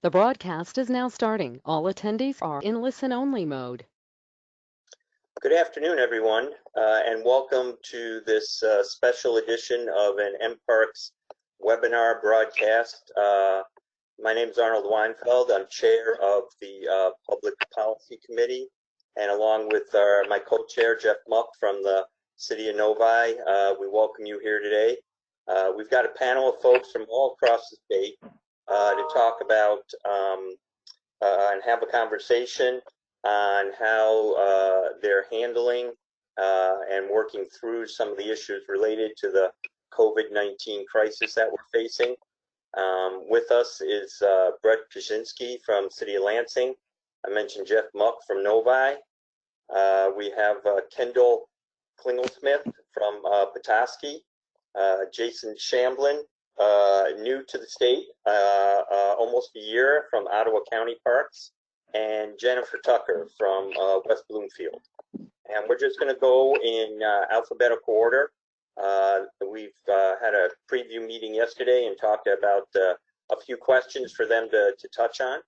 The broadcast is now starting. All attendees are in listen-only mode. Good afternoon, everyone, and welcome to this special edition of an mParks webinar broadcast. My name is Arnold Weinfeld. I'm chair of the Public Policy Committee, and along with my co-chair, Jeff Muck from the City of Novi, we welcome you here today. We've got a panel of folks from all across the state to talk about and have a conversation on how they're handling and working through some of the issues related to the COVID-19 crisis that we're facing. With us is Brett Kaschinske from City of Lansing. I mentioned Jeff Muck from Novi. We have Kendall Klingelsmith from Petoskey, Jason Shamblin, new to the state, almost a year, from Ottawa County Parks, and Jennifer Tucker from West Bloomfield. And we're just going to go in alphabetical order. We've had a preview meeting yesterday and talked about a few questions for them to touch on.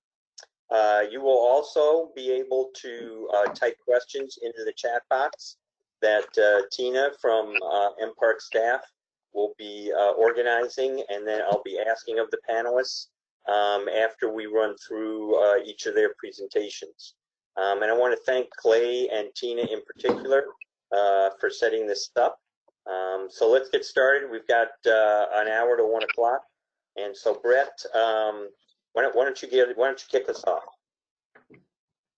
You will also be able to type questions into the chat box that Tina from mParks staff will be organizing, and then I'll be asking of the panelists after we run through each of their presentations. And I want to thank Clay and Tina in particular for setting this up. So let's get started. We've got an hour to 1 o'clock, and so Brett, why don't you kick us off?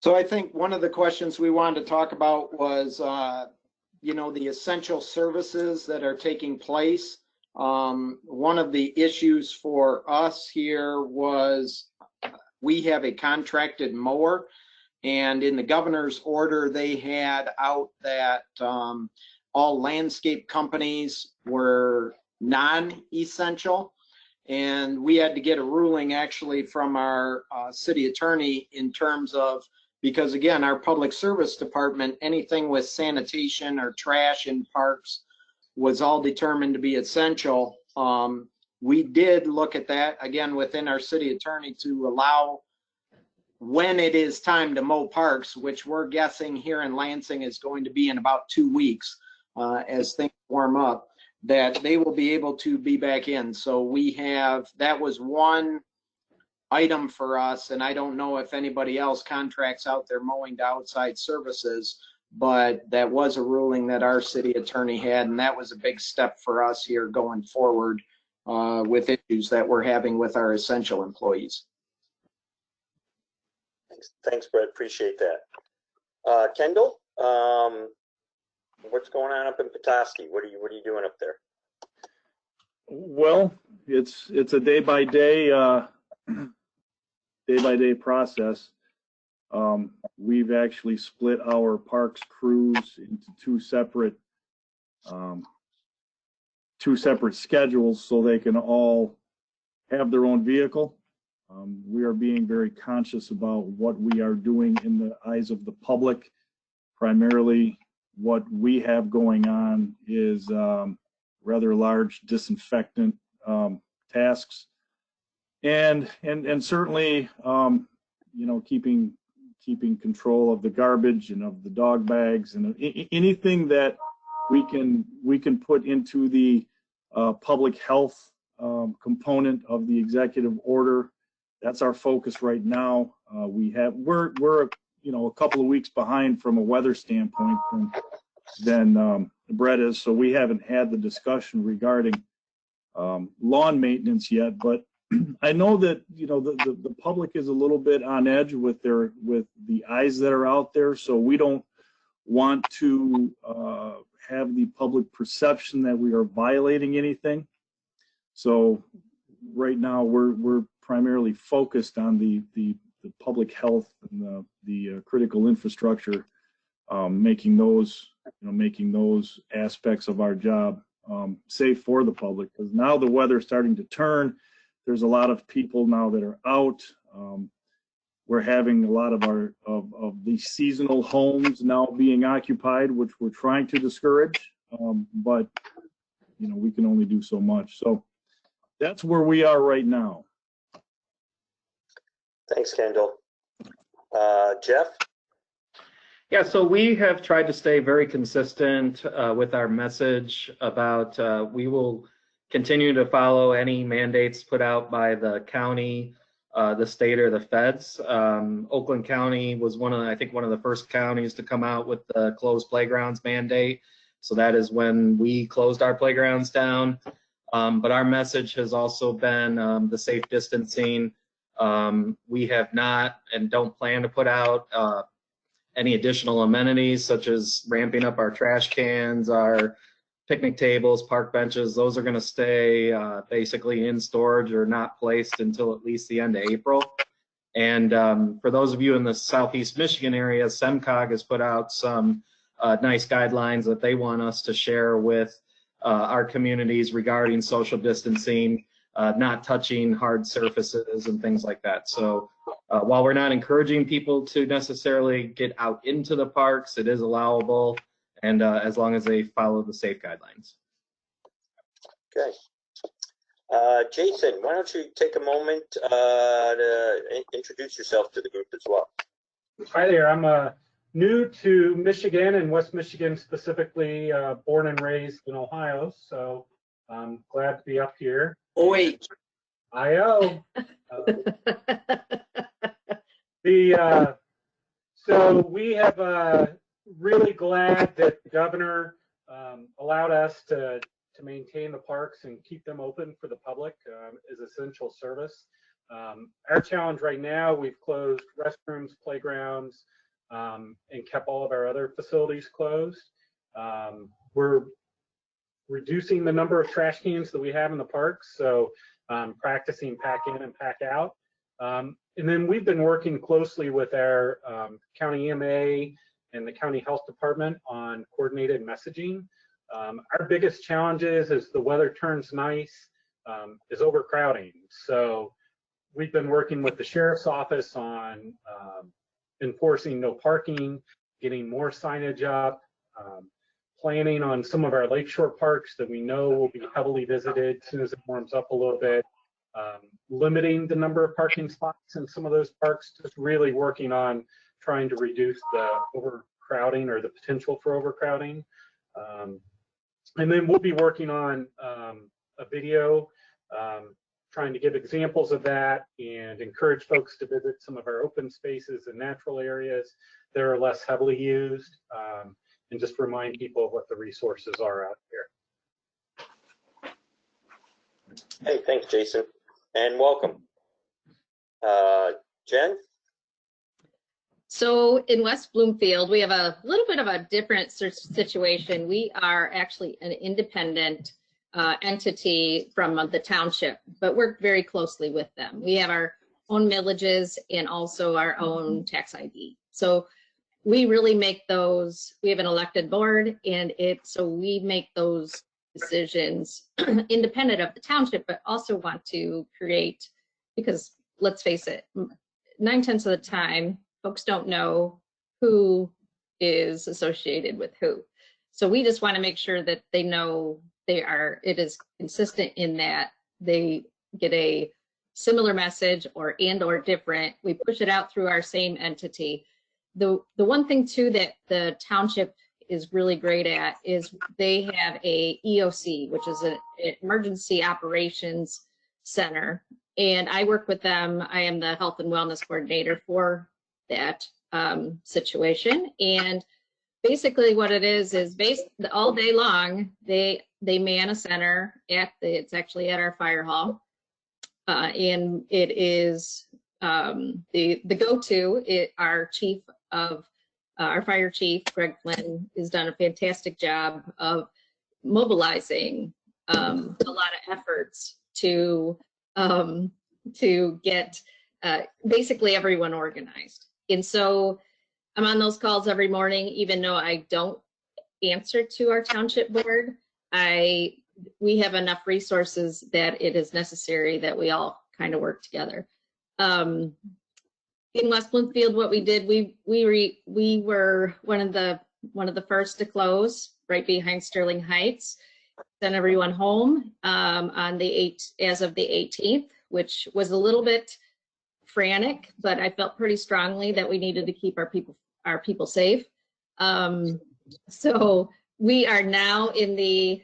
So I think one of the questions we wanted to talk about was, the essential services that are taking place. One of the issues for us here was we have a contracted mower, and in the governor's order they had out that all landscape companies were non-essential, and we had to get a ruling actually from our city attorney in terms of, because again, our public service department, anything with sanitation or trash in parks was all determined to be essential. We did look at that again within our city attorney to allow, when it is time to mow parks, which we're guessing here in Lansing is going to be in about 2 weeks as things warm up, that they will be able to be back in. So we have, that was one item for us, and I don't know if anybody else contracts out their mowing to outside services, but that was a ruling that our city attorney had, and that was a big step for us here going forward with issues that we're having with our essential employees. Thanks, Brett. Appreciate that. Kendall, what's going on up in Petoskey? What are you doing up there? Well, it's a day by day process. We've actually split our parks crews into two separate schedules so they can all have their own vehicle. We are being very conscious about what we are doing in the eyes of the public. Primarily, what we have going on is rather large disinfectant tasks, and certainly keeping control of the garbage and of the dog bags and anything that we can put into the public health component of the executive order. That's our focus right now. We're a couple of weeks behind from a weather standpoint than Brett is, so we haven't had the discussion regarding lawn maintenance yet. But I know that the public is a little bit on edge with the eyes that are out there, so we don't want to have the public perception that we are violating anything. So right now we're primarily focused on the public health and the critical infrastructure, making those aspects of our job safe for the public. Because now the weather's starting to turn. There's a lot of people now that are out. We're having a lot of the seasonal homes now being occupied, which we're trying to discourage. But we can only do so much. So that's where we are right now. Thanks, Kendall. Jeff? Yeah, so we have tried to stay very consistent with our message about we will continue to follow any mandates put out by the county, the state, or the feds. Oakland County was I think one of the first counties to come out with the closed playgrounds mandate. So that is when we closed our playgrounds down. But our message has also been the safe distancing. We have not and don't plan to put out any additional amenities such as ramping up our trash cans, our picnic tables, park benches. Those are going to stay basically in storage or not placed until at least the end of April. And for those of you in the Southeast Michigan area, SEMCOG has put out some nice guidelines that they want us to share with our communities regarding social distancing, not touching hard surfaces and things like that. So while we're not encouraging people to necessarily get out into the parks, it is allowable, and as long as they follow the safe guidelines. Okay. Jason, why don't you take a moment to introduce yourself to the group as well? Hi there. I'm new to Michigan and West Michigan specifically, born and raised in Ohio, so I'm glad to be up here. IO. So we have really glad that the governor allowed us to maintain the parks and keep them open for the public as essential service. Our challenge right now, we've closed restrooms, playgrounds, and kept all of our other facilities closed. We're reducing the number of trash cans that we have in the parks, so practicing pack in and pack out. And then we've been working closely with our county EMA and the county health department on coordinated messaging. Our biggest challenges as the weather turns nice is overcrowding. So we've been working with the sheriff's office on enforcing no parking, getting more signage up, planning on some of our lakeshore parks that we know will be heavily visited as soon as it warms up a little bit, limiting the number of parking spots in some of those parks, just really working on trying to reduce the overcrowding or the potential for overcrowding. And then we'll be working on a video trying to give examples of that and encourage folks to visit some of our open spaces and natural areas that are less heavily used, and just remind people of what the resources are out there. Hey, thanks, Jason, and welcome. Jen? So in West Bloomfield, we have a little bit of a different situation. We are actually an independent entity from the township, but work very closely with them. We have our own millages and also our own tax ID. So we really make those, we have an elected board, and so we make those decisions independent of the township, but also want to create, because let's face it, 9/10 of the time, folks don't know who is associated with who. So we just want to make sure that they know it is consistent in that they get a similar message or different. We push it out through our same entity. The one thing too that the township is really great at is they have a EOC, which is an emergency operations center. And I work with them. I am the health and wellness coordinator for that situation. And basically what it is all day long, they man a center it's actually at our fire hall. And it is the go-to. Our fire chief, Greg Flynn, has done a fantastic job of mobilizing a lot of efforts to get basically everyone organized. And so I'm on those calls every morning, even though I don't answer to our township board. We have enough resources that it is necessary that we all kind of work together. In West Bloomfield, what we did, we were one of the first to close right behind Sterling Heights. Sent everyone home as of the 18th, which was a little bit frantic, but I felt pretty strongly that we needed to keep our people safe. So we are now in the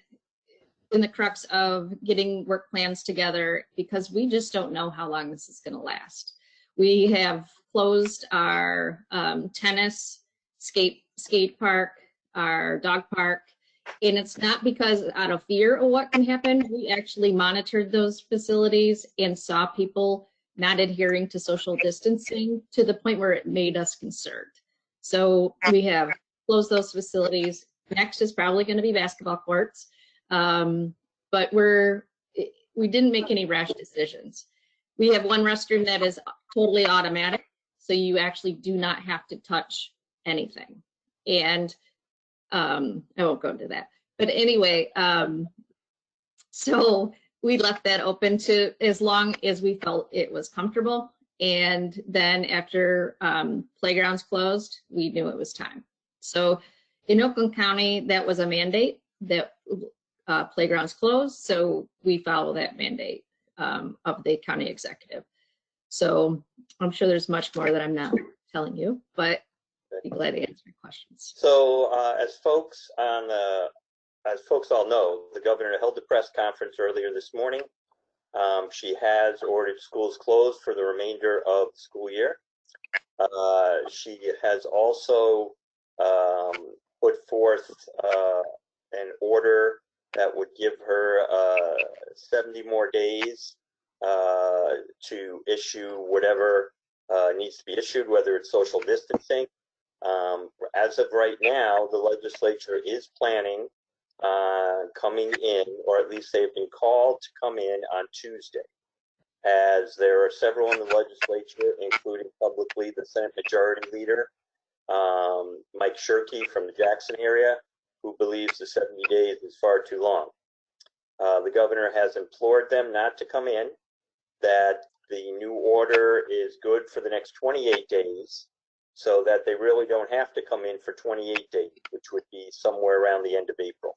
crux of getting work plans together because we just don't know how long this is going to last. We have closed our tennis, skate park, our dog park, and it's not because out of fear of what can happen. We actually monitored those facilities and saw people not adhering to social distancing to the point where it made us concerned. So we have closed those facilities. Next is probably going to be basketball courts, but we didn't make any rash decisions. We have one restroom that is totally automatic, so you actually do not have to touch anything. And I won't go into that. But anyway, so we left that open to as long as we felt it was comfortable. And then after playgrounds closed, we knew it was time. So in Oakland County, that was a mandate that playgrounds closed. So we follow that mandate of the county executive. So I'm sure there's much more that I'm not telling you, but I'd be glad to answer your questions. So as folks all know, the governor held a press conference earlier this morning. She has ordered schools closed for the remainder of the school year. She has also put forth an order that would give her 70 more days to issue whatever needs to be issued, whether it's social distancing. As of right now, the legislature is planning coming in, or at least they've been called to come in on Tuesday, as there are several in the legislature, including publicly the Senate Majority Leader, Mike Shirkey from the Jackson area, who believes the 70 days is far too long. The governor has implored them not to come in, that the new order is good for the next 28 days, so that they really don't have to come in for 28 days, which would be somewhere around the end of April.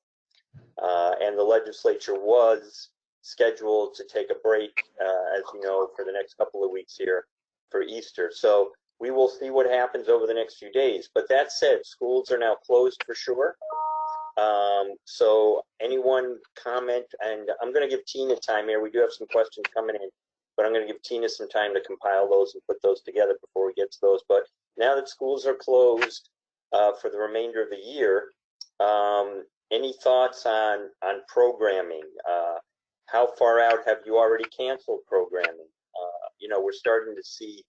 And the legislature was scheduled to take a break, as you know, for the next couple of weeks here for Easter. So we will see what happens over the next few days. But that said, schools are now closed for sure. So anyone comment, and I'm going to give Tina time here. We do have some questions coming in, but I'm going to give Tina some time to compile those and put those together before we get to those. But now that schools are closed for the remainder of the year, any thoughts on programming? How far out have you already canceled programming? You know, we're starting to see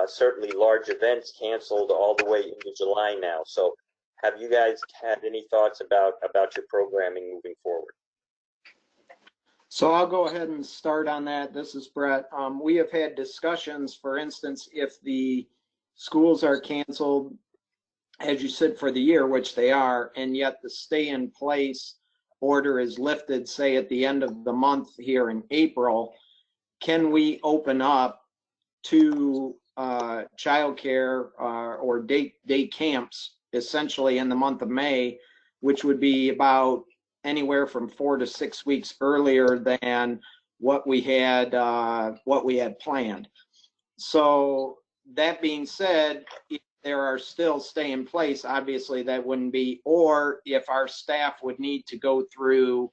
certainly large events canceled all the way into July now. So have you guys had any thoughts about your programming moving forward? So I'll go ahead and start on that. This is Brett. We have had discussions, for instance, if the schools are canceled, as you said, for the year, which they are, and yet the stay in place order is lifted, say at the end of the month here in April, can we open up to childcare or day camps essentially in the month of May, which would be about anywhere from 4 to 6 weeks earlier than what we had planned. So that being said, if there are still stay in place, obviously that wouldn't be, or if our staff would need to go through,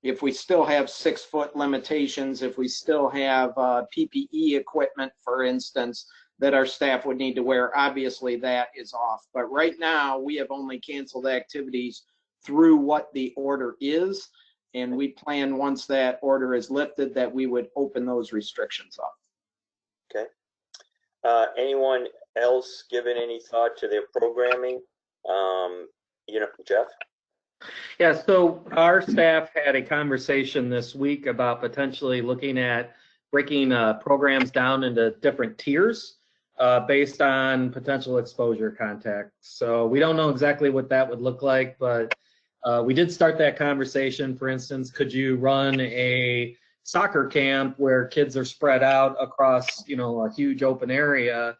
if we still have 6-foot limitations, if we still have PPE equipment, for instance, that our staff would need to wear, obviously that is off. But right now we have only canceled activities through what the order is, and we plan once that order is lifted that we would open those restrictions up. Okay. Anyone else given any thought to their programming? You know, Jeff? Yeah, so our staff had a conversation this week about potentially looking at breaking programs down into different tiers based on potential exposure contacts. So we don't know exactly what that would look like, but we did start that conversation. For instance, could you run a soccer camp where kids are spread out across, you know, a huge open area,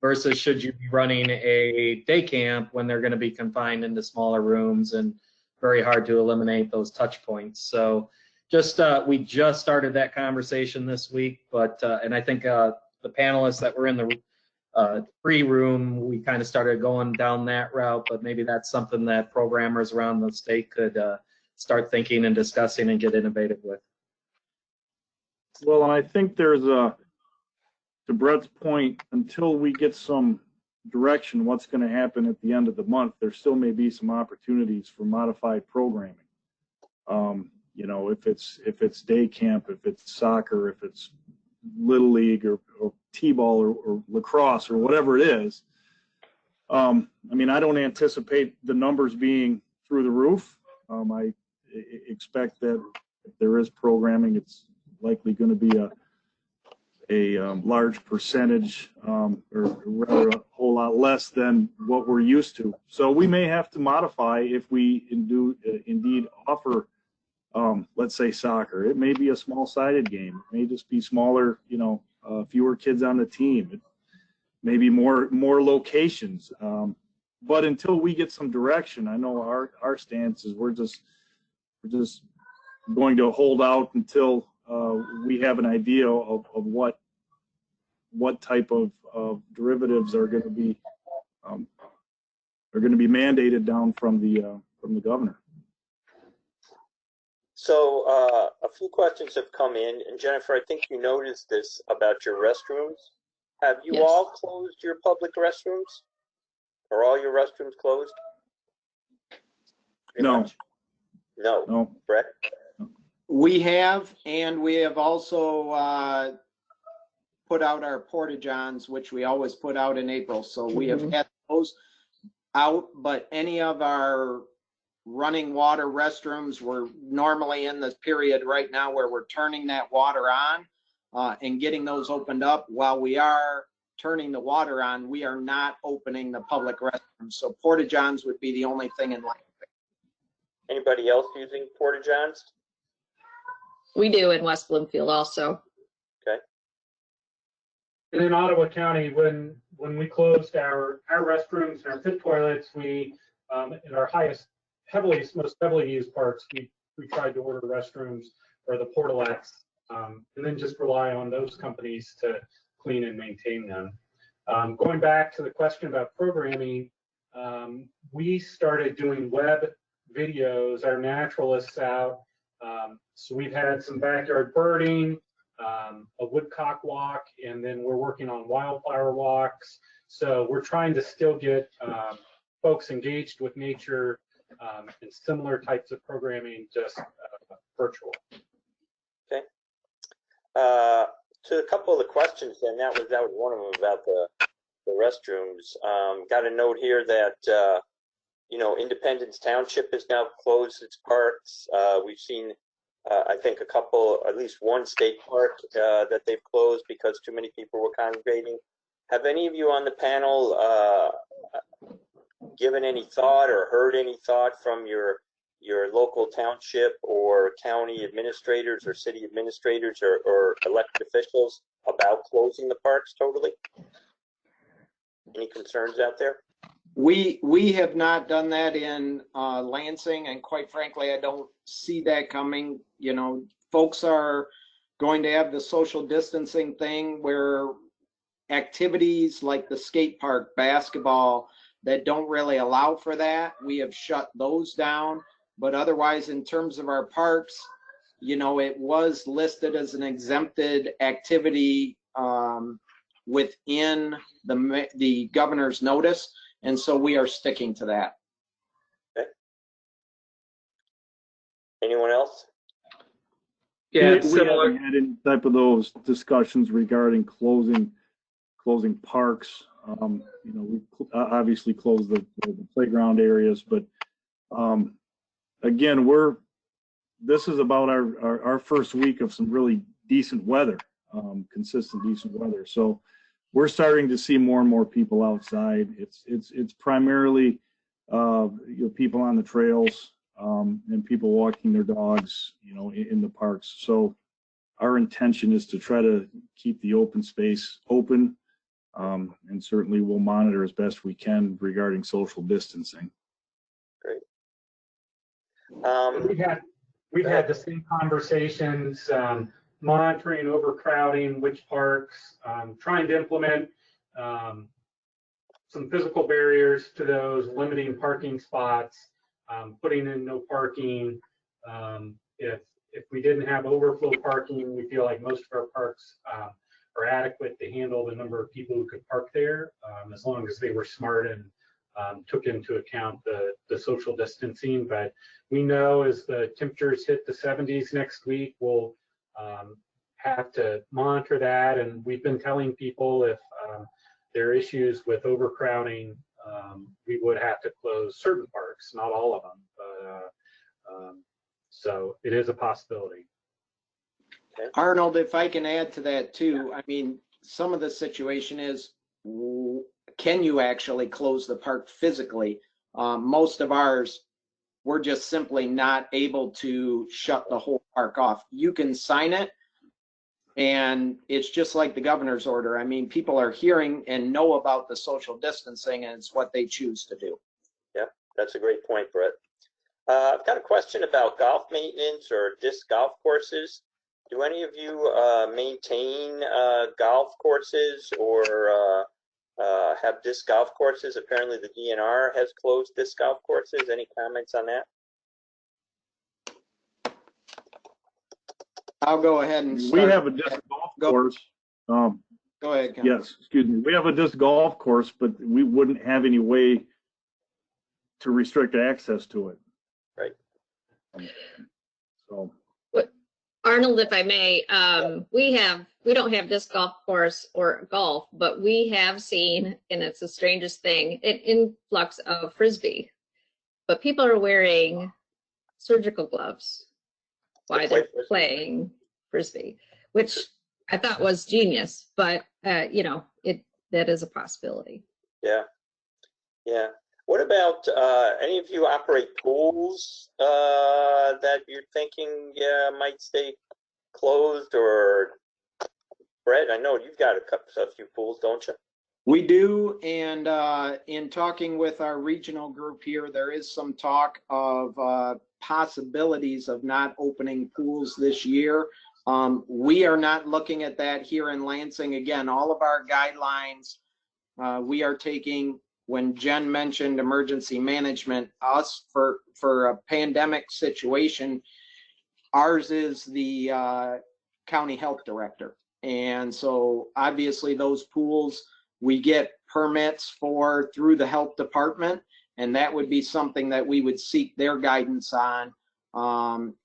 versus should you be running a day camp when they're going to be confined into smaller rooms and very hard to eliminate those touch points. So just we just started that conversation this week, but and I think the the panelists that were in the free room, we kind of started going down that route, but maybe that's something that programmers around the state could start thinking and discussing and get innovative with. Well, and I think there's to Brett's point, until we get some direction what's going to happen at the end of the month, there still may be some opportunities for modified programming. You know, if it's day camp, if it's soccer, if it's little league or t-ball or lacrosse or whatever it is. I mean, I don't anticipate the numbers being through the roof. I expect that if there is programming, it's likely going to be a large percentage, or rather a whole lot less than what we're used to. So we may have to modify if we indeed offer, let's say soccer. It may be a small-sided game. It may just be smaller, you know, fewer kids on the team. It may be more locations. But until we get some direction, I know our stance is we're just going to hold out until we have an idea of what type of derivatives are going to be mandated down from the governor. So a few questions have come in, and Jennifer, I think you noticed this about your restrooms. Have you Yes. all closed your public restrooms? Are all your restrooms closed? Pretty No. much? No. No. Brett? We have, and we have also put out our porta-johns, which we always put out in April. So we have had those out, but any of our running water restrooms, we're normally in this period right now where we're turning that water on and getting those opened up. While we are turning the water on, we are not opening the public restrooms. So porta-johns would be the only thing in line. Anybody else using porta-johns? We do in West Bloomfield also. Okay. And in Ottawa County, when we closed our restrooms and our pit toilets, we in our most heavily used parks, we tried to order restrooms or the portalettes, and then just rely on those companies to clean and maintain them. Going back to the question about programming, we started doing web videos, our naturalists out. So we've had some backyard birding, a woodcock walk, and then we're working on wildflower walks. So we're trying to still get folks engaged with nature and similar types of programming, just virtual. Okay. To a couple of the questions, then that was one of them about the restrooms. Got a note here that you know, Independence Township has now closed its parks. We've seen, I think, at least one state park that they've closed because too many people were congregating. Have any of you on the panel given any thought or heard any thought from your local township or county administrators or city administrators or elected officials about closing the parks totally? Any concerns out there? We have not done that in Lansing, and quite frankly, I don't see that coming. You know, folks are going to have the social distancing thing where activities like the skate park, basketball, that don't really allow for that, we have shut those down. But otherwise, in terms of our parks, you know, it was listed as an exempted activity within the governor's notice. And so we are sticking to that. Okay. Anyone else? Yeah, it's we similar. haven't had any type of those discussions regarding closing parks. You know, we obviously closed the playground areas, but again, this is about our first week of some really decent weather, consistent decent weather. So we're starting to see more and more people outside. It's primarily you know, people on the trails and people walking their dogs, you know, in the parks. So our intention is to try to keep the open space open, and certainly we'll monitor as best we can regarding social distancing. Great. We've had the same conversations monitoring overcrowding, which parks, trying to implement some physical barriers to those, limiting parking spots, putting in no parking. If we didn't have overflow parking, we feel like most of our parks are adequate to handle the number of people who could park there, as long as they were smart and took into account the social distancing. But we know as the temperatures hit the 70s next week, we'll have to monitor that. And we've been telling people if there are issues with overcrowding, we would have to close certain parks, not all of them. But, so it is a possibility. Arnold, if I can add to that too, I mean, some of the situation is, can you actually close the park physically? Most of ours, we're just simply not able to shut the whole park off. You can sign it, and it's just like the governor's order. I mean, people are hearing and know about the social distancing, and it's what they choose to do. Yeah, that's a great point, Brett. I've got a question about golf maintenance or disc golf courses. Do any of you maintain golf courses or have disc golf courses? Apparently the DNR has closed disc golf courses. Any comments on that? I'll go ahead and We start. have a disc golf course. Go ahead, Kendall. Yes, excuse me. We have a disc golf course, but we wouldn't have any way to restrict access to it. Right. So. Arnold, if I may, we don't have disc golf course or golf, but we have seen, and it's the strangest thing, an influx of Frisbee. But people are wearing surgical gloves while they're playing Frisbee, which I thought was genius, but you know, that is a possibility. Yeah. Yeah. What about any of you operate pools that you're thinking might stay closed? Or Brett, I know you've got a few pools, don't you? We do, and in talking with our regional group here, there is some talk of possibilities of not opening pools this year. We are not looking at that here in Lansing. Again, all of our guidelines we are taking. When Jen mentioned emergency management, us for a pandemic situation, ours is the county health director. And so obviously those pools we get permits for through the health department, and that would be something that we would seek their guidance on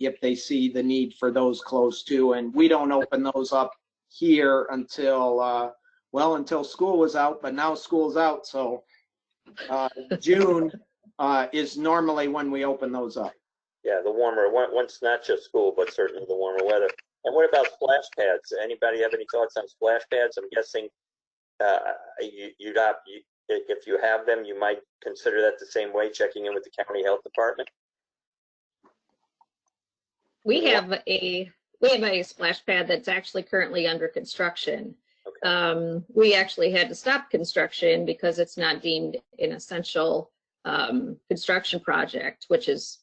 if they see the need for those closed too. And we don't open those up here until, well, until school was out, but now school's out. So June is normally when we open those up. Yeah, the warmer, once not just school, but certainly the warmer weather. And what about splash pads? Anybody have any thoughts on splash pads? I'm guessing if you have them, you might consider that the same way, checking in with the county health department. We have a splash pad that's actually currently under construction. Okay. We actually had to stop construction because it's not deemed an essential construction project, which is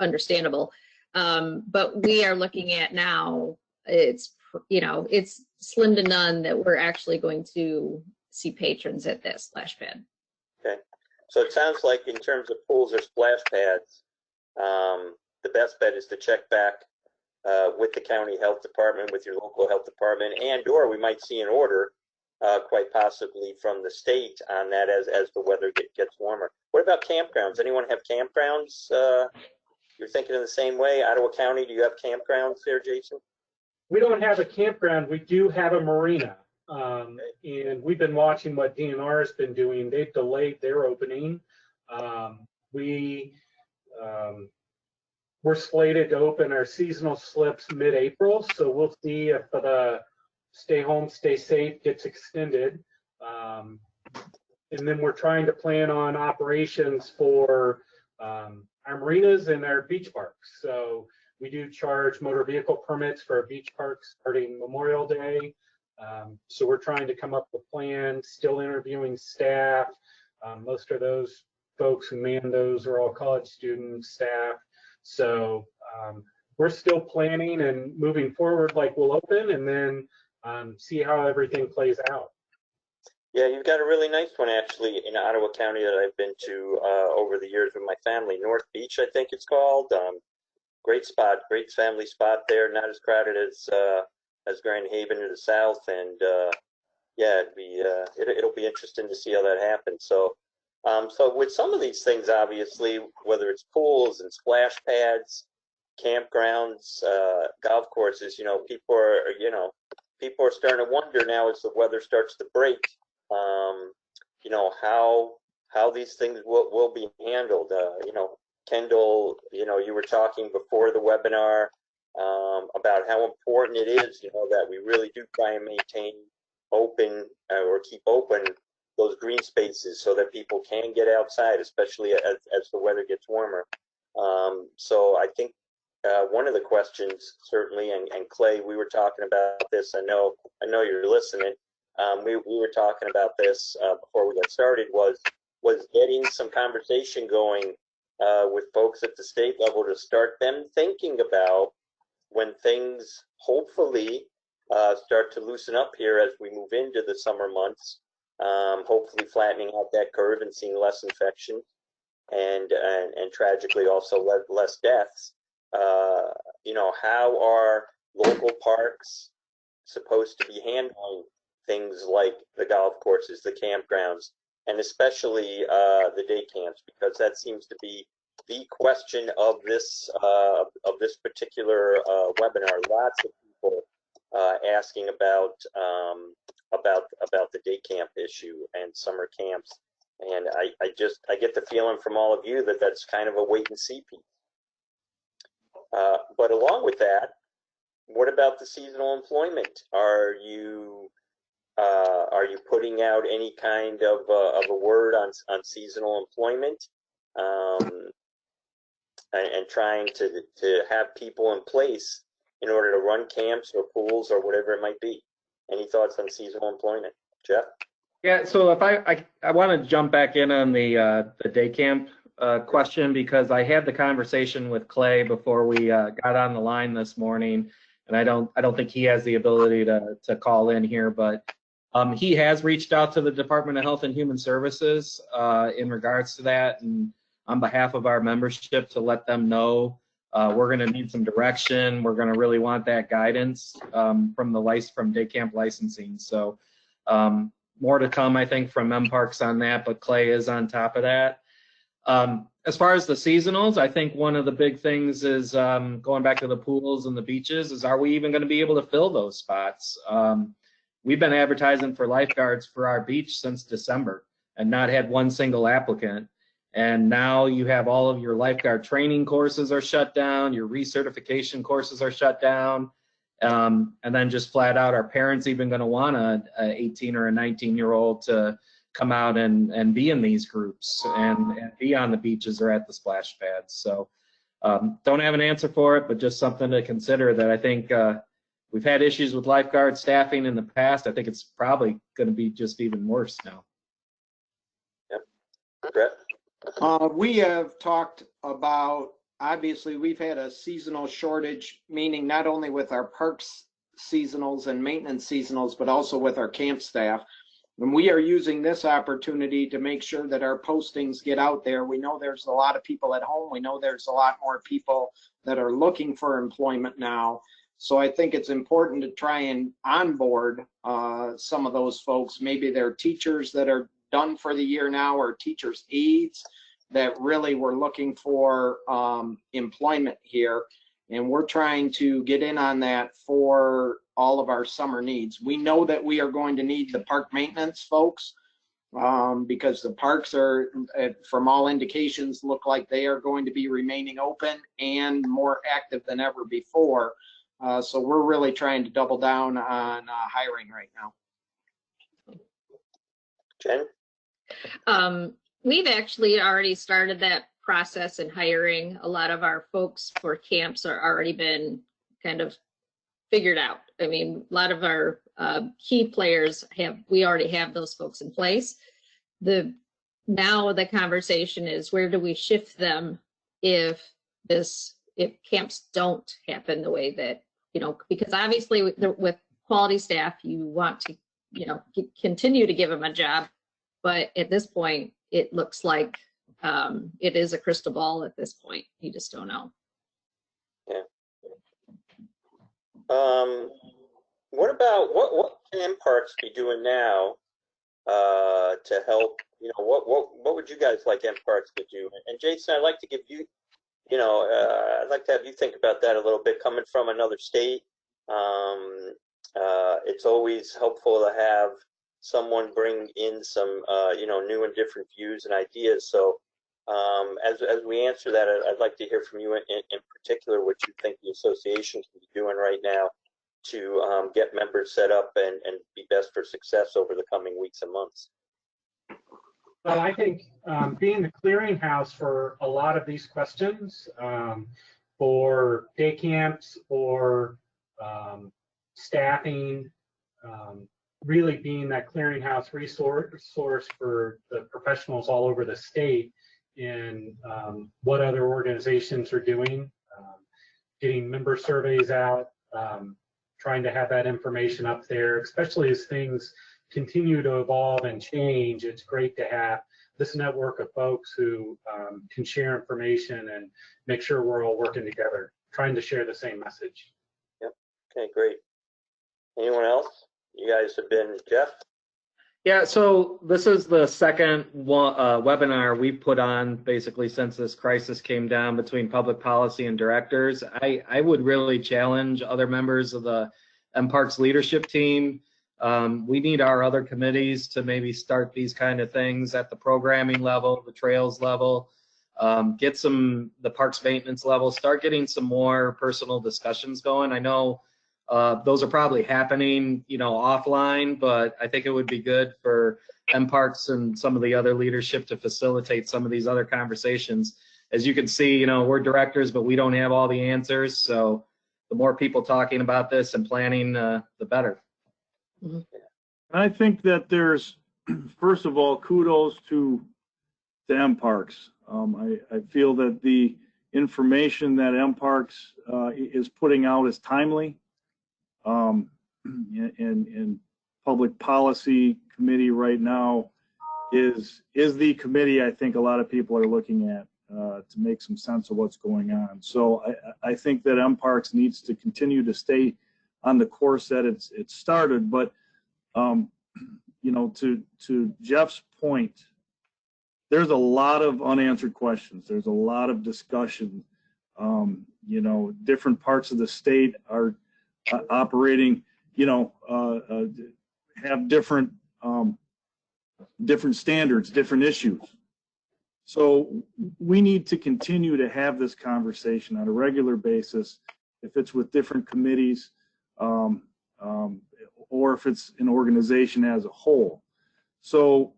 understandable. But we are looking at now, it's slim to none that we're actually going to see patrons at that splash pad. Okay. So it sounds like in terms of pools or splash pads, the best bet is to check back with the county health department, with your local health department, and or we might see an order quite possibly from the state on that as the weather gets warmer. What about campgrounds? Anyone have campgrounds? You're thinking in the same way? Ottawa County, do you have campgrounds there, Jason? We don't have a campground. We do have a marina. And we've been watching what DNR has been doing. They've delayed their opening. We're slated to open our seasonal slips mid-April, so we'll see if the stay home, stay safe gets extended. And then we're trying to plan on operations for our marinas and our beach parks. So we do charge motor vehicle permits for our beach parks starting Memorial Day. So we're trying to come up with plans, still interviewing staff. Most of those folks who man those are all college students, staff. So we're still planning and moving forward like we'll open and then see how everything plays out. Yeah, you've got a really nice one actually in Ottawa County that I've been to over the years with my family. North Beach, I think it's called. Great spot, great family spot there. Not as crowded as Grand Haven to the south, and yeah, it'll be interesting to see how that happens. So, so with some of these things, obviously, whether it's pools and splash pads, campgrounds, golf courses, people are starting to wonder now as the weather starts to break. How these things will be handled. Kendall, you were talking before the webinar about how important it is, that we really do try and maintain open or keep open those green spaces so that people can get outside, especially as the weather gets warmer. So I think one of the questions certainly, and Clay, we were talking about this. I know you're listening. We were talking about this before we got started. Was getting some conversation going with folks at the state level to start them thinking about when things hopefully start to loosen up here as we move into the summer months. Hopefully flattening out that curve and seeing less infection and tragically also less deaths. How are local parks supposed to be handling things like the golf courses, the campgrounds, and especially the day camps, because that seems to be the question of this particular webinar. Lots of people asking about the day camp issue and summer camps, and I get the feeling from all of you that that's kind of a wait and see piece. But along with that, what about the seasonal employment? Are you putting out any kind of a word on seasonal employment, and trying to have people in place in order to run camps or pools or whatever it might be? Any thoughts on seasonal employment, Jeff? Yeah, so if I want to jump back in on the day camp question, because I had the conversation with Clay before we got on the line this morning, and I don't think he has the ability to call in here, but he has reached out to the Department of Health and Human Services in regards to that, and on behalf of our membership to let them know we're going to need some direction. We're going to really want that guidance from day camp licensing. So more to come, I think, from mParks on that, but Clay is on top of that. As far as the seasonals, I think one of the big things is going back to the pools and the beaches is, are we even going to be able to fill those spots? We've been advertising for lifeguards for our beach since December and not had one single applicant. And now you have all of your lifeguard training courses are shut down, your recertification courses are shut down, and then just flat out, are parents even going to want a 18 or a 19-year-old to come out and be in these groups and be on the beaches or at the splash pads? So don't have an answer for it, but just something to consider, that I think we've had issues with lifeguard staffing in the past. I think it's probably going to be just even worse now. Yep. Brett? We have talked about, obviously, we've had a seasonal shortage, meaning not only with our parks seasonals and maintenance seasonals, but also with our camp staff. And we are using this opportunity to make sure that our postings get out there. We know there's a lot of people at home. We know there's a lot more people that are looking for employment now. So I think it's important to try and onboard some of those folks. Maybe they're teachers that are done for the year now, or teachers' aides that really were looking for employment here. And we're trying to get in on that for all of our summer needs. We know that we are going to need the park maintenance folks because the parks are, from all indications, look like they are going to be remaining open and more active than ever before. So we're really trying to double down on hiring right now. Jen? We've actually already started that process in hiring. A lot of our folks for camps are already been kind of figured out. I mean, a lot of our key players we already have those folks in place. Now the conversation is, where do we shift them if this if camps don't happen the way that, because obviously with quality staff, you want to, continue to give them a job. But at this point, it looks like it is a crystal ball at this point. You just don't know. Yeah. What about what can mParks be doing now to help? What would you guys like mParks to do? And Jason, I'd like to give you, I'd like to have you think about that a little bit. Coming from another state, it's always helpful to have someone bring in some, new and different views and ideas. So, as we answer that, I'd like to hear from you in particular what you think the association can be doing right now to get members set up and be best for success over the coming weeks and months. Well, I think being the clearinghouse for a lot of these questions, for day camps or staffing, really being that clearinghouse resource for the professionals all over the state in what other organizations are doing, getting member surveys out, trying to have that information up there, especially as things continue to evolve and change. It's great to have this network of folks who can share information and make sure we're all working together, trying to share the same message. Yep. Okay, great. Anyone else? You guys have been, Jeff? Yeah, so this is the second webinar we've put on basically since this crisis came down between public policy and directors. I would really challenge other members of the mParks leadership team. We need our other committees to maybe start these kind of things at the programming level, the trails level, get the parks maintenance level, start getting some more personal discussions going. I know those are probably happening, offline, but I think it would be good for mParks and some of the other leadership to facilitate some of these other conversations. As you can see, we're directors, but we don't have all the answers. So the more people talking about this and planning, the better. Mm-hmm. I think that there's, first of all, kudos to mParks. I feel that the information that mParks is putting out is timely. And public policy committee right now is the committee I think a lot of people are looking at to make some sense of what's going on. So I think that mParks needs to continue to stay on the course that it's started. But to Jeff's point, there's a lot of unanswered questions. There's a lot of discussion. Different parts of the state are operating, have different standards, different issues. So we need to continue to have this conversation on a regular basis, if it's with different committees, or if it's an organization as a whole. So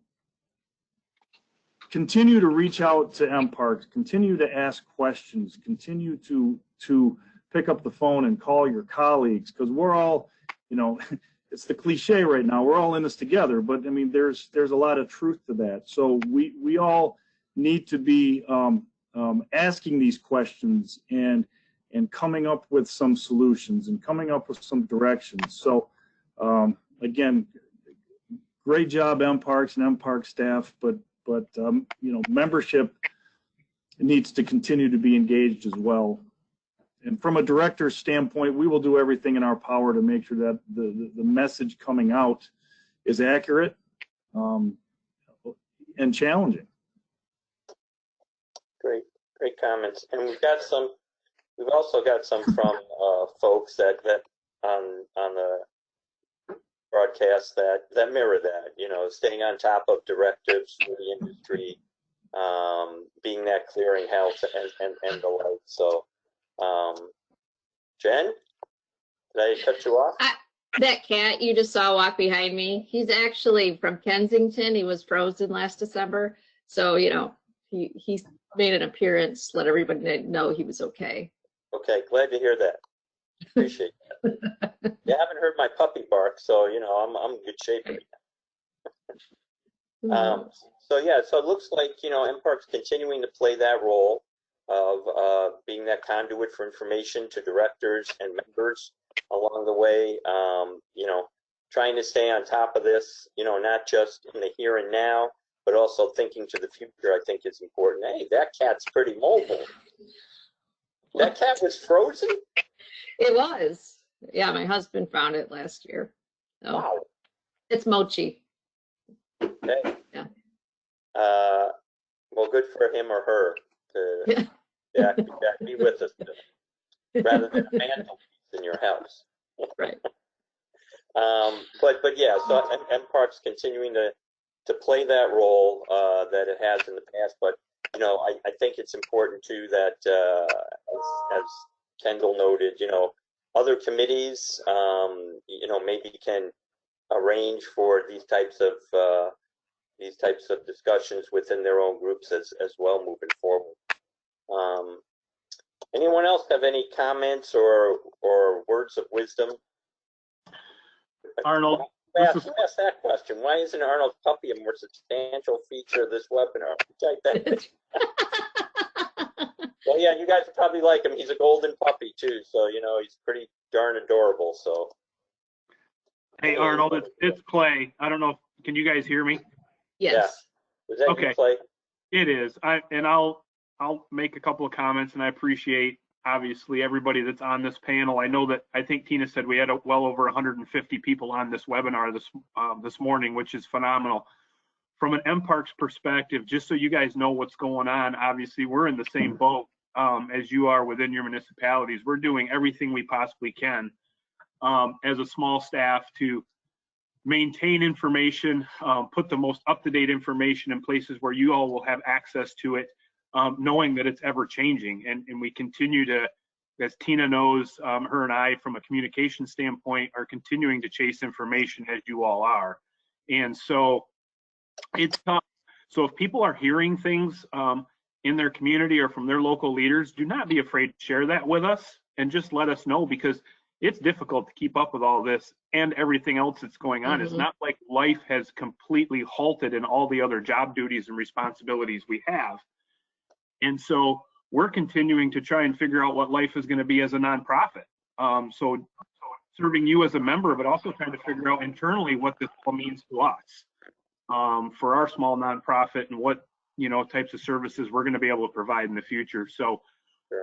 continue to reach out to mParks, continue to ask questions, continue to pick up the phone and call your colleagues, because we're all, it's the cliche right now, we're all in this together, but I mean, there's a lot of truth to that. So we all need to be asking these questions and coming up with some solutions and coming up with some directions. So again, great job mParks and mParks staff, but membership needs to continue to be engaged as well. And from a director's standpoint, we will do everything in our power to make sure that the message coming out is accurate and challenging. Great comments. And we've also got some from folks that on the broadcast that mirror that, staying on top of directives for the industry, being that clearinghouse and the like. So, Jen, did I cut you off? That cat you just saw walk behind me, he's actually from Kensington. He was frozen last December. So, he made an appearance, let everybody know he was okay. Okay, glad to hear that. Appreciate that. You haven't heard my puppy bark, so I'm in good shape right now. So it looks like mParks continuing to play that role. being that conduit for information to directors and members along the way. You know, trying to stay on top of this, you know, not just in the here and now, but also thinking to the future, I think is important. Hey, that cat's pretty mobile. That cat was frozen? It was. Yeah, my husband found it last year. So Wow. it's Mochi. Okay. Yeah. Well, good for him or her to be with us today, rather than a mantelpiece in your house. Right. But yeah, so mParks continuing to play that role that it has in the past. But you know, I think it's important too that as Kendall noted, you know, other committees, you know, maybe can arrange for these types of discussions within their own groups as well moving forward. Anyone else have any comments or words of wisdom? Arnold, Who asked that question? Why isn't Arnold's puppy a more substantial feature of this webinar? Well, yeah, you guys probably like him. He's a golden puppy too, so you know he's pretty darn adorable. So, hey Arnold, it's Clay. I don't know. Can you guys hear me? Yes. yeah. Was that Okay. you, Clay? It is. I'll make a couple of comments, and I appreciate obviously everybody that's on this panel. I think Tina said we had well over 150 people on this webinar this morning, which is phenomenal. From an mParks perspective, just so you guys know what's going on, obviously we're in the same boat as you are within your municipalities. We're doing everything we possibly can as a small staff to maintain information, put the most up-to-date information in places where you all will have access to it, knowing that it's ever changing. And we continue to, as Tina knows, her and I, from a communication standpoint, are continuing to chase information as you all are. And so it's tough. So if people are hearing things in their community or from their local leaders, do not be afraid to share that with us and just let us know, because it's difficult to keep up with all this and everything else that's going on. It's not like life has completely halted in all the other job duties and responsibilities we have. And so we're continuing to try and figure out what life is going to be as a nonprofit. So serving you as a member, but also trying to figure out internally what this all means to us for our small nonprofit and what, you know, types of services we're going to be able to provide in the future. So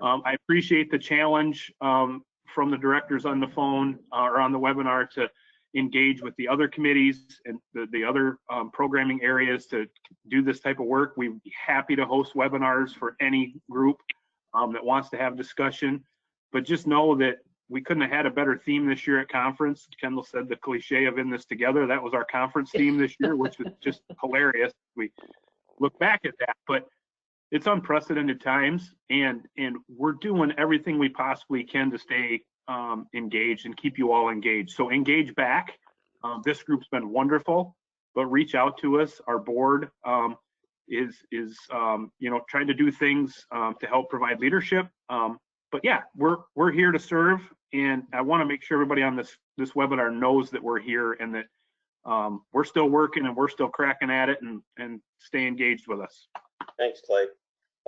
I appreciate the challenge from the directors on the phone or on the webinar to engage with the other committees and the other programming areas to do this type of work. We'd be happy to host webinars for any group that wants to have discussion, but just know that we couldn't have had a better theme this year at conference. Kendall said the cliche of "in this together." That was our conference theme this year, which was just hilarious. We look back at that, but it's unprecedented times, and we're doing everything we possibly can to stay engaged and keep you all engaged. So engage back. This group's been wonderful, but reach out to us. Our board is you know, trying to do things to help provide leadership. But yeah, we're here to serve, and I want to make sure everybody on this webinar knows that we're here and that we're still working and we're still cracking at it, and stay engaged with us. Thanks, Clay.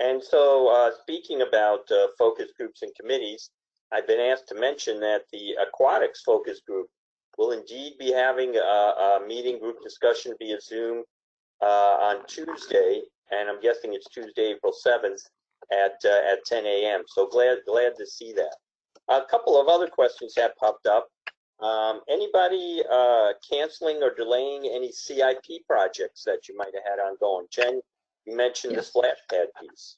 And so speaking about focus groups and committees, I've been asked to mention that the aquatics focus group will indeed be having a meeting group discussion via Zoom on Tuesday, and I'm guessing it's Tuesday, April 7th at 10 a.m. So glad to see that. A couple of other questions have popped up. Anybody canceling or delaying any CIP projects that you might have had ongoing? Jen, you mentioned the splash pad piece.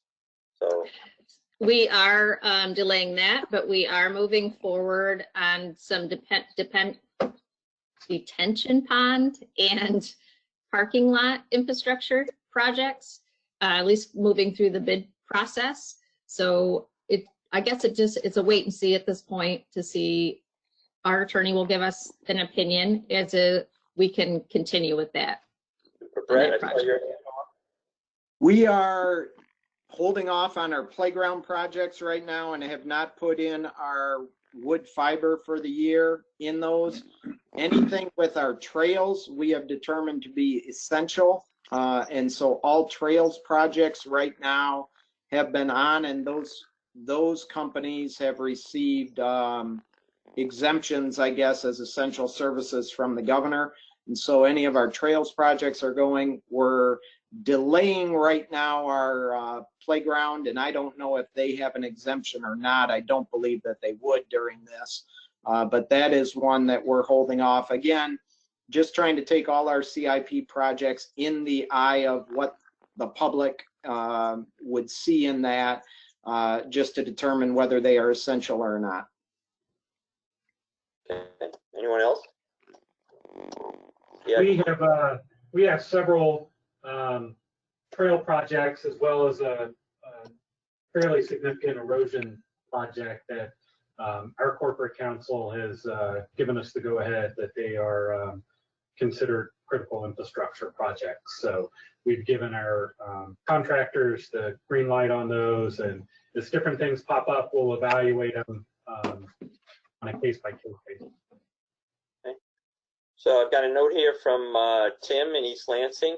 So we are delaying that, but we are moving forward on some detention pond and parking lot infrastructure projects, at least moving through the bid process. So I guess it's a wait and see at this point to see. Our attorney will give us an opinion as we can continue with that. Brett, we are holding off on our playground projects right now and have not put in our wood fiber for the year in those. Anything with our trails, we have determined to be essential. And so all trails projects right now have been on, and those companies have received exemptions, I guess, as essential services from the governor. And so any of our trails projects are going. We're delaying right now our playground, and I don't know if they have an exemption or not. I don't believe that they would during this, but that is one that we're holding off. Again, just trying to take all our CIP projects in the eye of what the public would see in that, just to determine whether they are essential or not. Okay. Anyone else? Yeah. We have several trail projects as well as a fairly significant erosion project that our corporate council has given us the go-ahead that they are considered critical infrastructure projects. So we've given our contractors the green light on those, and as different things pop up, we'll evaluate them on a case-by-case basis. Okay. So I've got a note here from Tim in East Lansing.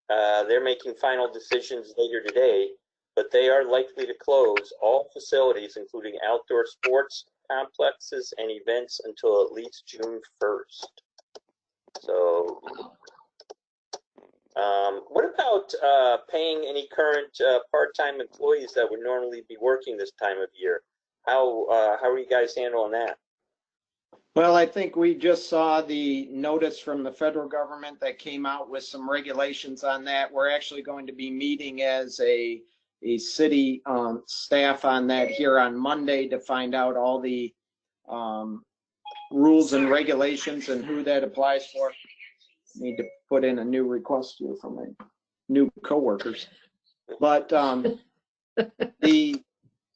They're making final decisions later today, but they are likely to close all facilities, including outdoor sports complexes and events, until at least June 1st. So, what about paying any current part-time employees that would normally be working this time of year? How are you guys handling that? Well, I think we just saw the notice from the federal government that came out with some regulations on that. We're actually going to be meeting as a city staff on that here on Monday to find out all the rules and regulations and who that applies for. Need to put in a new request here for my new coworkers. But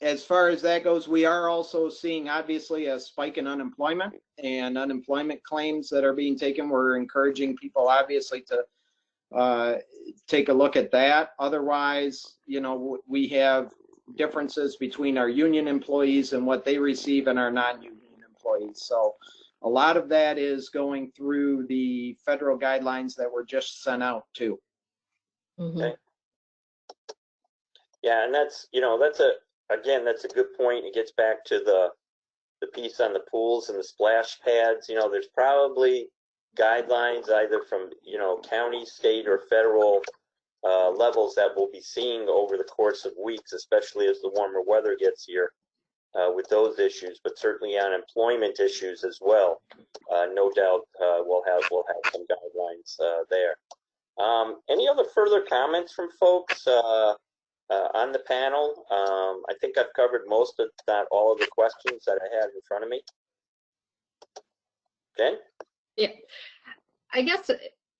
as far as that goes, we are also seeing obviously a spike in unemployment and unemployment claims that are being taken. We're encouraging people obviously to take a look at that. Otherwise, you know, we have differences between our union employees and what they receive and our non-union employees. So a lot of that is going through the federal guidelines that were just sent out too. Mm-hmm. Okay. Yeah, and that's, you know, that's a good point. It gets back to the piece on the pools and the splash pads. You know, there's probably guidelines either from, you know, county, state, or federal levels that we'll be seeing over the course of weeks, especially as the warmer weather gets here with those issues, but certainly on employment issues as well. No doubt we'll have some guidelines there. Any other further comments from folks on the panel? I think I've covered most, if not all, of the questions that I had in front of me. Jen? Yeah, I guess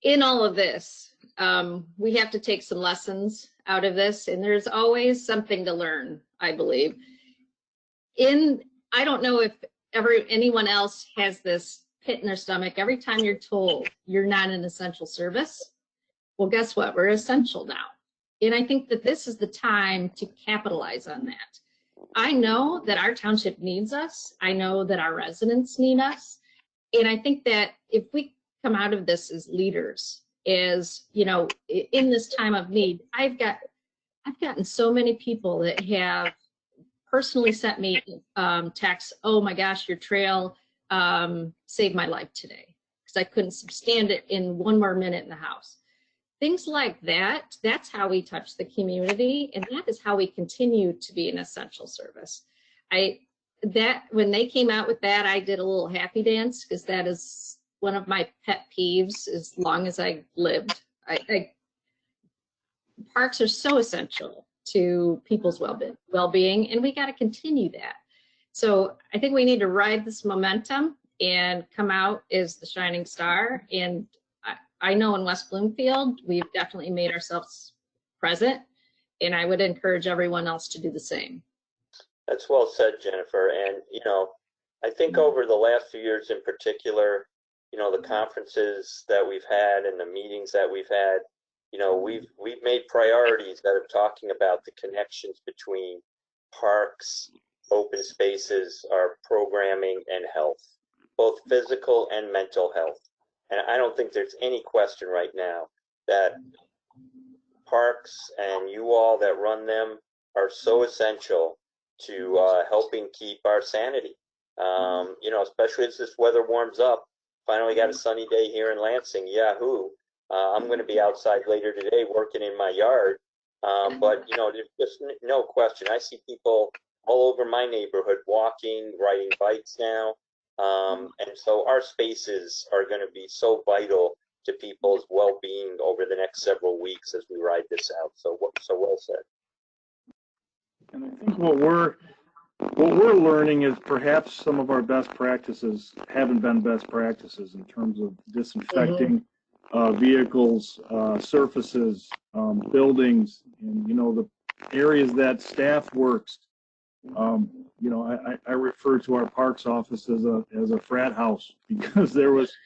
in all of this, we have to take some lessons out of this, and there's always something to learn, I believe. I don't know if anyone else has this pit in their stomach every time you're told you're not an essential service. Well, guess what? We're essential now. And I think that this is the time to capitalize on that. I know that our township needs us. I know that our residents need us. And I think that if we come out of this as leaders, as, you know, in this time of need, I've gotten so many people that have personally sent me texts, oh my gosh, your trail saved my life today, because I couldn't stand it in one more minute in the house. Things like that, that's how we touch the community, and that is how we continue to be an essential service. When they came out with that, I did a little happy dance, because that is one of my pet peeves as long as I lived. Parks are so essential to people's well-being, and we got to continue that. So I think we need to ride this momentum and come out as the shining star. And I know in West Bloomfield, we've definitely made ourselves present, and I would encourage everyone else to do the same. That's well said, Jennifer. And, you know, I think over the last few years in particular, you know, the conferences that we've had and the meetings that we've had, you know, we've made priorities that are talking about the connections between parks, open spaces, our programming, and health, both physical and mental health. And I don't think there's any question right now that parks and you all that run them are so essential to helping keep our sanity. You know, especially as this weather warms up. Finally got a sunny day here in Lansing. Yahoo! I'm going to be outside later today working in my yard. But you know, there's just no question. I see people all over my neighborhood walking, riding bikes now. And so our spaces are going to be so vital to people's well-being over the next several weeks as we ride this out. So well said. And I think what we're learning is perhaps some of our best practices haven't been best practices in terms of disinfecting vehicles, surfaces, buildings, and, you know, the areas that staff works. You know, I refer to our parks office as a frat house because there was,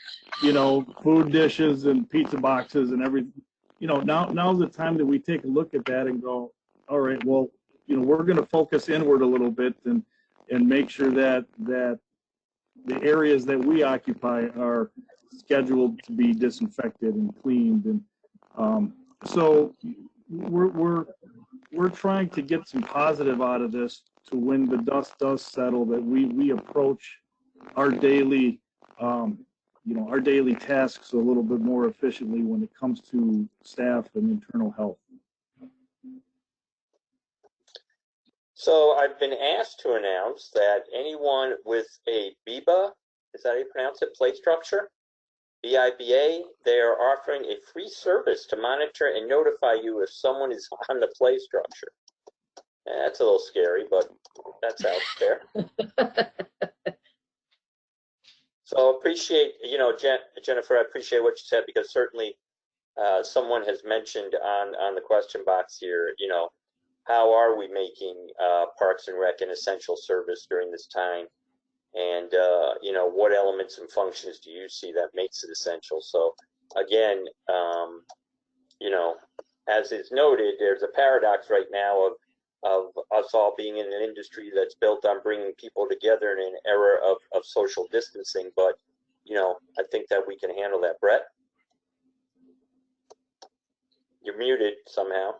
you know, food dishes and pizza boxes and everything. You know, now's the time that we take a look at that and go, all right, well, you know, we're going to focus inward a little bit and make sure that the areas that we occupy are scheduled to be disinfected and cleaned. And so we're trying to get some positive out of this to when the dust does settle, that we approach our daily you know, our daily tasks a little bit more efficiently when it comes to staff and internal health. So I've been asked to announce that anyone with a BIBA, is that how you pronounce it, play structure? BIBA, they are offering a free service to monitor and notify you if someone is on the play structure. That's a little scary, but that's out there. So appreciate, you know, Jennifer, I appreciate what you said, because certainly someone has mentioned on the question box here, you know, how are we making Parks and Rec an essential service during this time? And, you know, what elements and functions do you see that makes it essential? So again, you know, as is noted, there's a paradox right now of us all being in an industry that's built on bringing people together in an era of social distancing. But, you know, I think that we can handle that. Brett? You're muted somehow.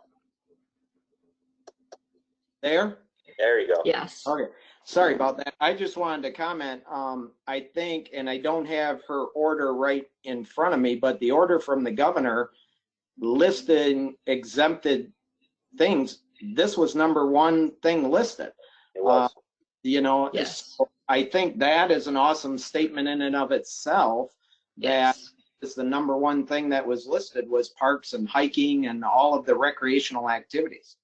There? There you go. Yes. Okay. Sorry about that. I just wanted to comment. I think, and I don't have her order right in front of me, but the order from the governor listing exempted things. This was number one thing listed. It was. You know, Yes. so I think that is an awesome statement in and of itself. That Yes. is the number one thing that was listed was parks and hiking and all of the recreational activities.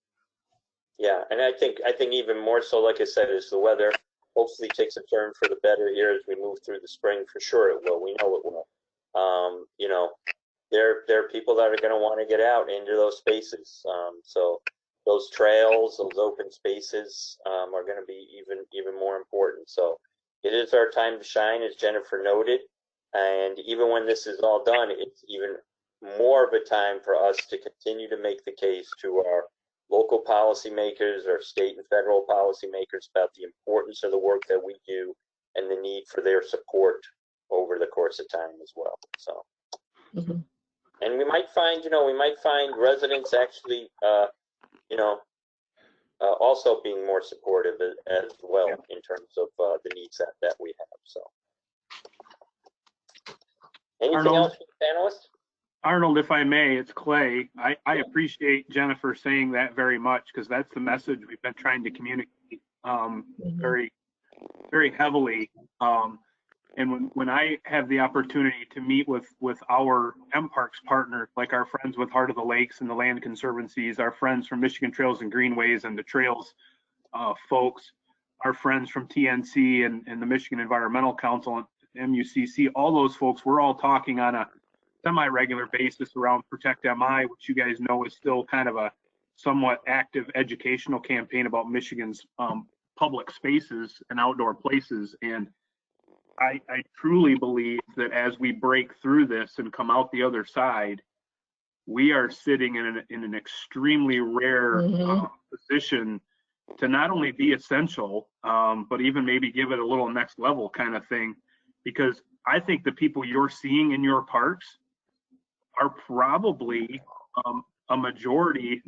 Yeah, and I think even more so, like I said, is the weather hopefully takes a turn for the better here as we move through the spring. For sure it will. We know it will. You know, there are people that are going to want to get out into those spaces. So those trails, those open spaces are going to be even more important. So it is our time to shine, as Jennifer noted. And even when this is all done, it's even more of a time for us to continue to make the case to our local policymakers, our state and federal policymakers, about the importance of the work that we do and the need for their support over the course of time as well. So, and we might find, you know, residents actually, you know, also being more supportive as well in terms of the needs that we have. So, anything Arnold? else from the panelists? Arnold, if I may, it's Clay. I appreciate Jennifer saying that very much, because that's the message we've been trying to communicate very, very heavily. And when I have the opportunity to meet with our mParks partners, like our friends with Heart of the Lakes and the Land Conservancies, our friends from Michigan Trails and Greenways and the Trails folks, our friends from TNC and the Michigan Environmental Council and MUCC, all those folks, we're all talking on a semi-regular basis around Protect MI, which you guys know is still kind of a somewhat active educational campaign about Michigan's public spaces and outdoor places. And I truly believe that as we break through this and come out the other side, we are sitting in an extremely rare position to not only be essential, but even maybe give it a little next level kind of thing. Because I think the people you're seeing in your parks are probably a majority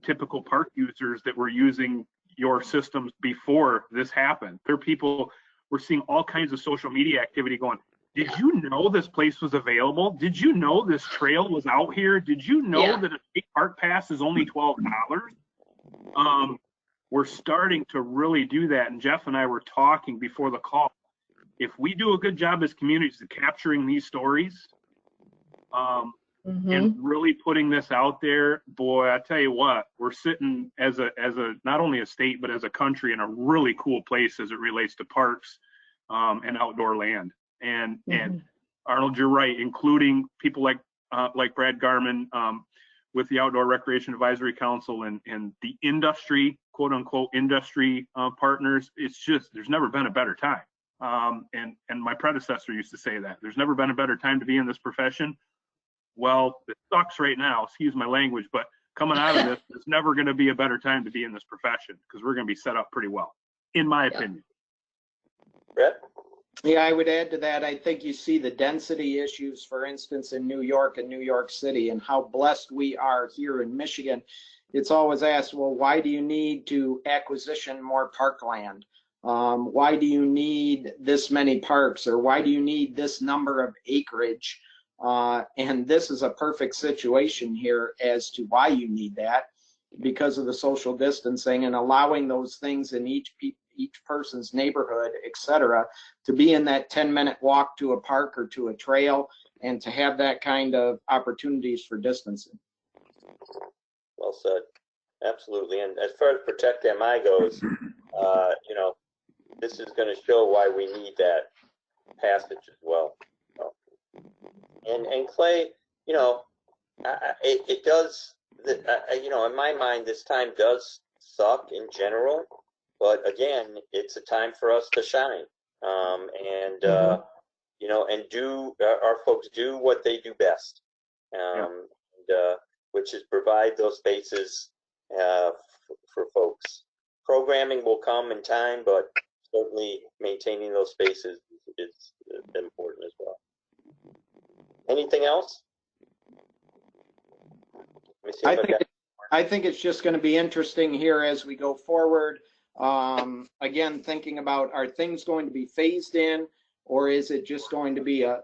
typical park users that were using your systems before this happened. There are people, we're seeing all kinds of social media activity going, did you know this place was available? Did you know this trail was out here? Did you know that a state park pass is only $12? We're starting to really do that. And Jeff and I were talking before the call. If we do a good job as communities of capturing these stories, and really putting this out there, boy, I tell you what, we're sitting as a not only a state but as a country in a really cool place as it relates to parks and outdoor land. And Arnold, you're right, including people like Brad Garman with the Outdoor Recreation Advisory Council and the industry, quote unquote industry partners. It's just, there's never been a better time. And my predecessor used to say that there's never been a better time to be in this profession. Well, it sucks right now, excuse my language, but coming out of this, it's never going to be a better time to be in this profession because we're going to be set up pretty well, in my opinion. Brett? Yeah, I would add to that. I think you see the density issues, for instance, in New York and New York City, and how blessed we are here in Michigan. It's always asked, well, why do you need to acquisition more parkland? Why do you need this many parks, or why do you need this number of acreage? And this is a perfect situation here as to why you need that, because of the social distancing and allowing those things in each person's neighborhood, etc., to be in that 10-minute walk to a park or to a trail, and to have that kind of opportunities for distancing. Well said. Absolutely. And as far as Protect MI goes, you know, this is going to show why we need that passage as well. And Clay, you know, it does, you know, in my mind, this time does suck in general, but again, it's a time for us to shine. You know, and our folks do what they do best, which is provide those spaces for folks. Programming will come in time, but certainly maintaining those spaces is important as well. Anything else? I think it's just going to be interesting here as we go forward. Again, thinking about, are things going to be phased in, or is it just going to be a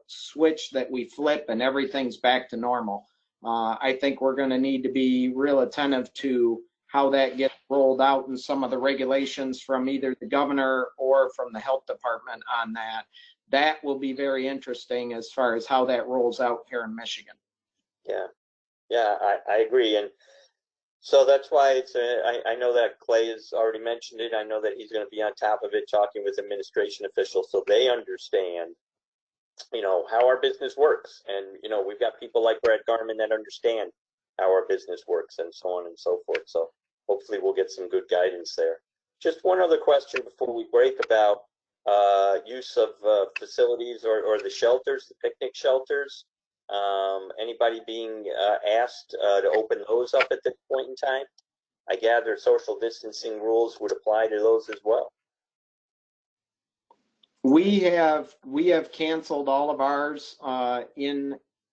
switch that we flip and everything's back to normal? I think we're going to need to be real attentive to how that gets rolled out in some of the regulations from either the governor or from the health department on that. That will be very interesting as far as how that rolls out here in Michigan. Yeah, I agree. And so that's why it's I know that Clay has already mentioned it. I know that he's going to be on top of it, talking with administration officials so they understand, you know, how our business works. And, you know, we've got people like Brad Garman that understand how our business works and so on and so forth. So hopefully we'll get some good guidance there. Just one other question before we break about use of facilities or the shelters, the picnic shelters. Anybody being asked to open those up at this point in time? I gather social distancing rules would apply to those as well. We have canceled all of ours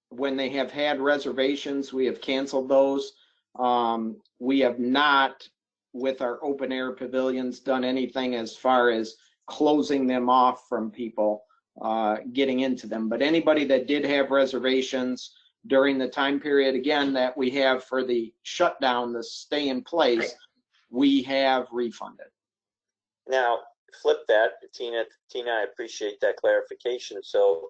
when they have had reservations. We have canceled those. We have not, with our open air pavilions, done anything as far as closing them off from people getting into them. But anybody that did have reservations during the time period, again, that we have for the shutdown, the stay in place, we have refunded. Now, flip that, Tina, I appreciate that clarification. So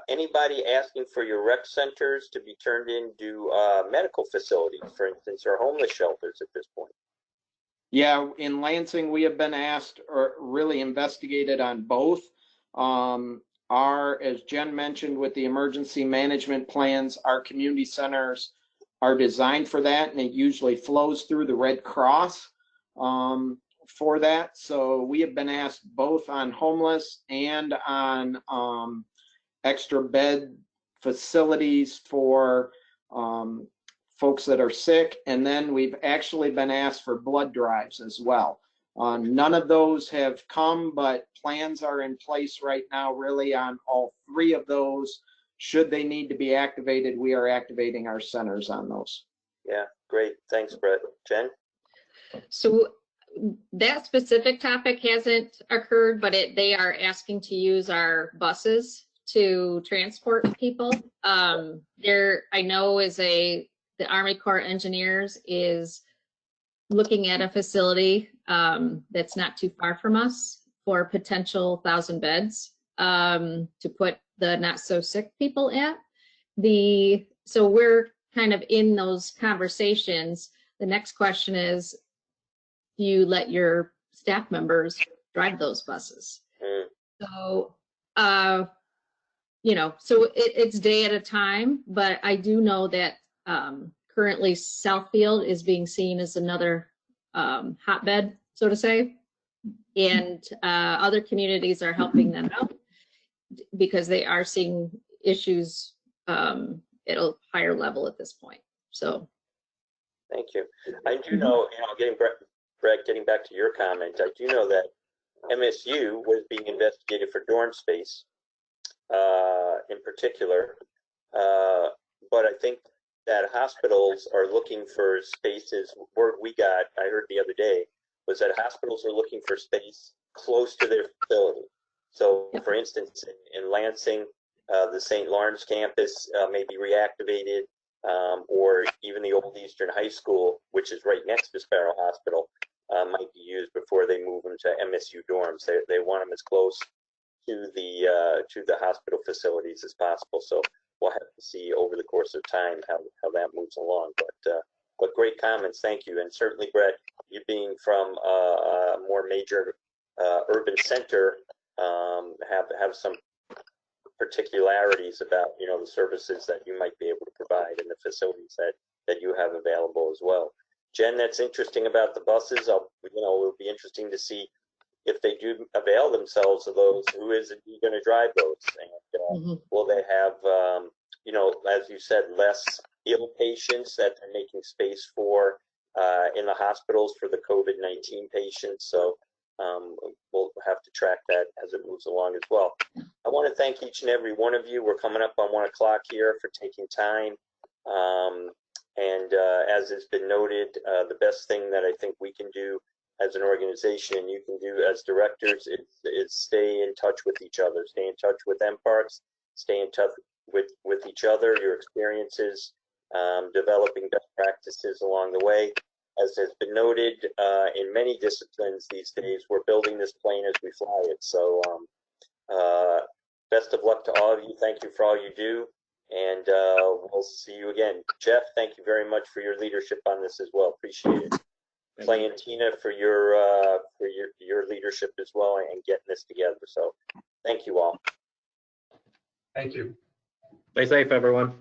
anybody asking for your rec centers to be turned into medical facilities, for instance, or homeless shelters at this point? Yeah, in Lansing, we have been asked or really investigated on both. As Jen mentioned, with the emergency management plans, our community centers are designed for that, and it usually flows through the Red Cross for that. So we have been asked both on homeless and on extra bed facilities for folks that are sick, and then we've actually been asked for blood drives as well. None of those have come, but plans are in place right now really on all three of those. Should they need to be activated, we are activating our centers on those. Yeah, great. Thanks, Brett. Jen? So that specific topic hasn't occurred, but they are asking to use our buses to transport people. There, I know the Army Corps of Engineers is looking at a facility that's not too far from us for potential 1,000 beds to put the not so sick people at. So we're kind of in those conversations. The next question is, do you let your staff members drive those buses? So, you know, so it's day at a time, but I do know that currently Southfield is being seen as another hotbed, so to say, and other communities are helping them out because they are seeing issues at a higher level at this point. So, thank you. I do know, Brett, getting back to your comment, I do know that MSU was being investigated for dorm space in particular, but I think that hospitals are looking for spaces. Word we got, I heard the other day, was that hospitals are looking for space close to their facility. So, for instance, in Lansing, the St. Lawrence campus may be reactivated, or even the old Eastern High School, which is right next to Sparrow Hospital, might be used before they move them to MSU dorms. They want them as close to the hospital facilities as possible. So we'll have to see over the course of time how that moves along. But great comments, thank you. And certainly, Brett, you being from a more major urban center, have some particularities about the services that you might be able to provide and the facilities that you have available as well. Jen, that's interesting about the buses. It'll be interesting to see if they do avail themselves of those. Who is going to drive those? And will they have, as you said, less ill patients that they're making space for in the hospitals for the COVID-19 patients? So we'll have to track that as it moves along as well. I want to thank each and every one of you. We're coming up on 1 o'clock here for taking time. And as has been noted, the best thing that I think we can do as an organization, you can do as directors, is stay in touch with each other, stay in touch with mParks, stay in touch with each other, your experiences, developing best practices along the way. As has been noted, in many disciplines these days, we're building this plane as we fly it. So best of luck to all of you. Thank you for all you do. And we'll see you again. Jeff, thank you very much for your leadership on this as well. Appreciate it. Clay and Tina for your leadership as well and getting this together. So thank you all. Thank you. Stay safe, everyone.